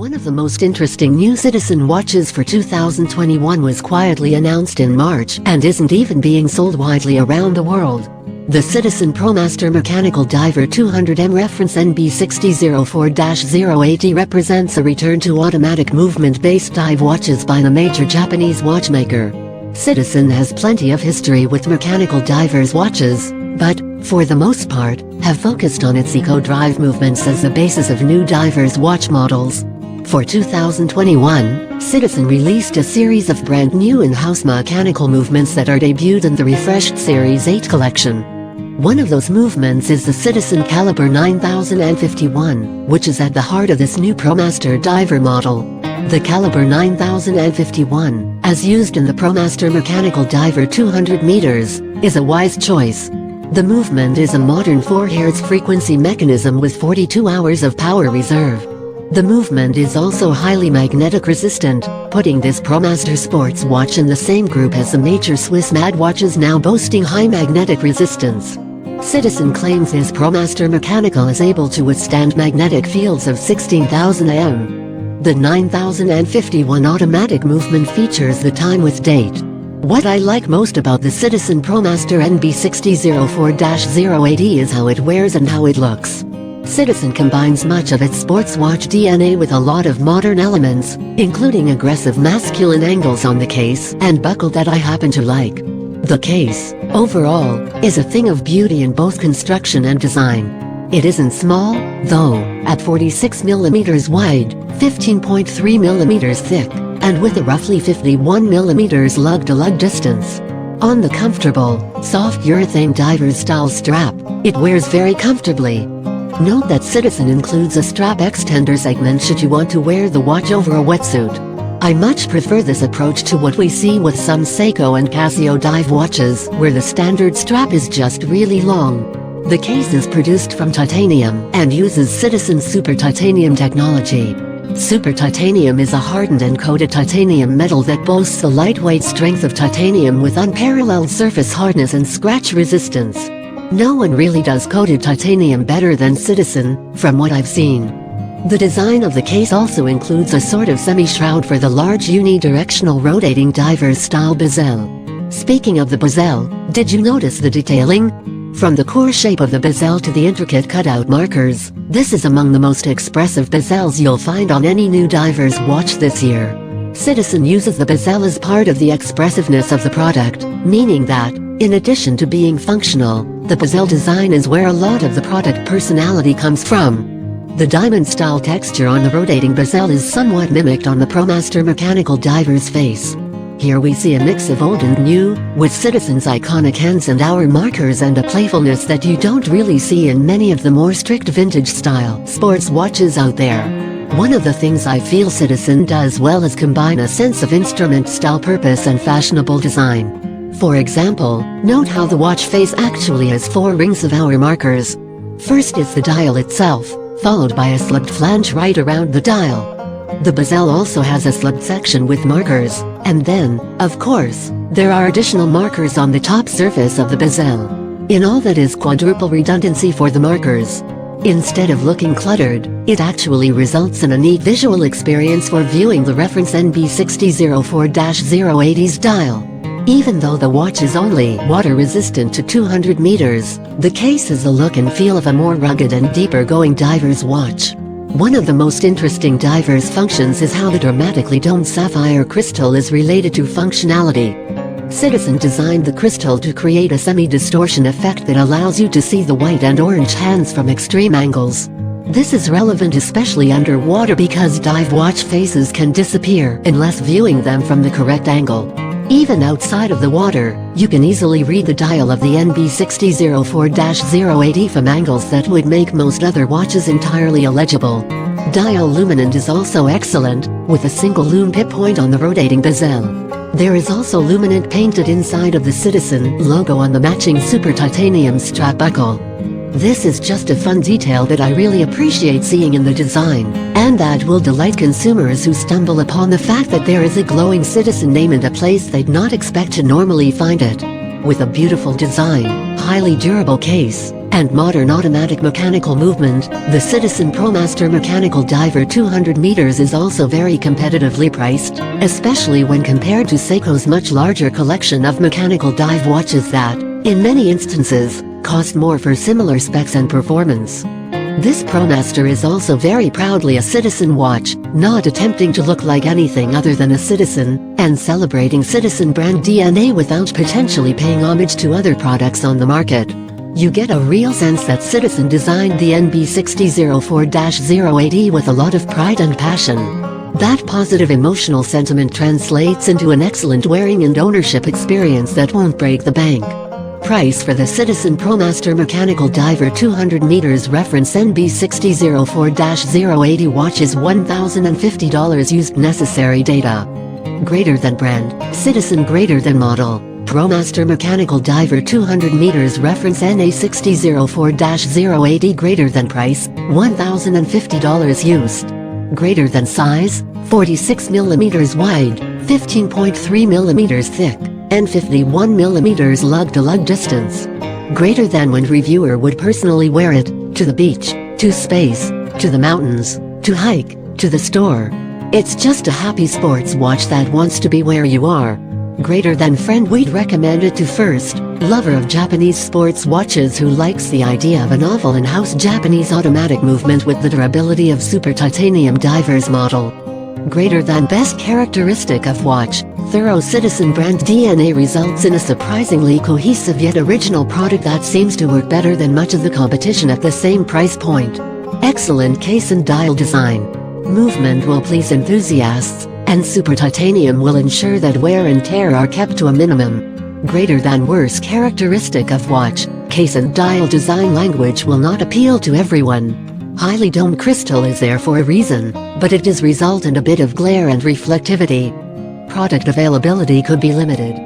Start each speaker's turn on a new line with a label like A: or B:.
A: One of the most interesting new Citizen watches for 2021 was quietly announced in March and isn't even being sold widely around the world. The Citizen Promaster Mechanical Diver 200M reference NB6004-080 represents a return to automatic movement-based dive watches by the major Japanese watchmaker. Citizen has plenty of history with mechanical divers watches, but, for the most part, have focused on its eco-drive movements as the basis of new divers' watch models. For 2021, Citizen released a series of brand new in-house mechanical movements that are debuted in the refreshed Series 8 collection. One of those movements is the Citizen Caliber 9051, which is at the heart of this new Promaster Diver model. The Caliber 9051, as used in the Promaster Mechanical Diver 200 meters, is a wise choice. The movement is a modern 4 Hz frequency mechanism with 42 hours of power reserve. The movement is also highly magnetic resistant, putting this Promaster sports watch in the same group as the major Swiss mad watches now boasting high magnetic resistance. Citizen claims this Promaster Mechanical is able to withstand magnetic fields of 16,000 am. The 9051 automatic movement features the time with date. What I like most about the Citizen Promaster NB6004-080 is how it wears and how it looks. Citizen combines much of its sports watch DNA with a lot of modern elements, including aggressive masculine angles on the case and buckle that I happen to like. The case, overall, is a thing of beauty in both construction and design. It isn't small, though, at 46mm wide, 15.3mm thick, and with a roughly 51mm lug-to-lug distance. On the comfortable, soft urethane diver's-style strap, it wears very comfortably. Note that Citizen includes a strap extender segment should you want to wear the watch over a wetsuit. I much prefer this approach to what we see with some Seiko and Casio dive watches, where the standard strap is just really long. The case is produced from titanium and uses Citizen's Super Titanium technology. Super Titanium is a hardened and coated titanium metal that boasts the lightweight strength of titanium with unparalleled surface hardness and scratch resistance. No one really does coated titanium better than Citizen, from what I've seen. The design of the case also includes a sort of semi-shroud for the large unidirectional rotating diver-style bezel. Speaking of the bezel, did you notice the detailing? From the core shape of the bezel to the intricate cutout markers, this is among the most expressive bezels you'll find on any new diver's watch this year. Citizen uses the bezel as part of the expressiveness of the product, meaning that, in addition to being functional, the bezel design is where a lot of the product personality comes from. The diamond-style texture on the rotating bezel is somewhat mimicked on the Promaster Mechanical Diver's face. Here we see a mix of old and new, with Citizen's iconic hands and hour markers and a playfulness that you don't really see in many of the more strict vintage-style sports watches out there. One of the things I feel Citizen does well is combine a sense of instrument-style purpose and fashionable design. For example, note how the watch face actually has 4 rings of hour markers. First is the dial itself, followed by a slugged flange right around the dial. The bezel also has a slugged section with markers, and then, of course, there are additional markers on the top surface of the bezel. In all, that is quadruple redundancy for the markers. Instead of looking cluttered, it actually results in a neat visual experience for viewing the reference NB6004-080's dial. Even though the watch is only water-resistant to 200 meters, the case has the look and feel of a more rugged and deeper-going diver's watch. One of the most interesting diver's functions is how the dramatically domed sapphire crystal is related to functionality. Citizen designed the crystal to create a semi-distortion effect that allows you to see the white and orange hands from extreme angles. This is relevant especially underwater because dive watch faces can disappear unless viewing them from the correct angle. Even outside of the water, you can easily read the dial of the NB6004-080 from angles that would make most other watches entirely illegible. Dial luminance is also excellent, with a single lume pip point on the rotating bezel. There is also luminance painted inside of the Citizen logo on the matching Super Titanium strap buckle. This is just a fun detail that I really appreciate seeing in the design, and that will delight consumers who stumble upon the fact that there is a glowing Citizen name in a place they'd not expect to normally find it. With a beautiful design, highly durable case, and modern automatic mechanical movement, the Citizen Promaster Mechanical Diver 200 meters is also very competitively priced, especially when compared to Seiko's much larger collection of mechanical dive watches that, in many instances, cost more for similar specs and performance. This Promaster is also very proudly a Citizen watch, not attempting to look like anything other than a Citizen, and celebrating Citizen brand DNA without potentially paying homage to other products on the market. You get a real sense that Citizen designed the NB6004-080 with a lot of pride and passion. That positive emotional sentiment translates into an excellent wearing and ownership experience that won't break the bank. Price for the Citizen Promaster Mechanical Diver 200 meters reference NB6004-080 watch is $1,050 used necessary data. Greater than brand, Citizen greater than model, Promaster Mechanical Diver 200 meters reference NA6004-080 greater than price, $1,050 used. Greater than size, 46 mm wide, 15.3 mm thick, and 51 mm lug-to-lug distance. Greater than when reviewer would personally wear it, to the beach, to space, to the mountains, to hike, to the store. It's just a happy sports watch that wants to be where you are. Greater than friend we'd recommend it to first, lover of Japanese sports watches who likes the idea of a novel in-house Japanese automatic movement with the durability of Super Titanium Diver's model. Greater than best characteristic of watch, thorough Citizen brand DNA results in a surprisingly cohesive yet original product that seems to work better than much of the competition at the same price point. Excellent case and dial design. Movement will please enthusiasts, and Super Titanium will ensure that wear and tear are kept to a minimum. Greater than worst characteristic of watch, case and dial design language will not appeal to everyone. Highly domed crystal is there for a reason, but it does result in a bit of glare and reflectivity. Product availability could be limited.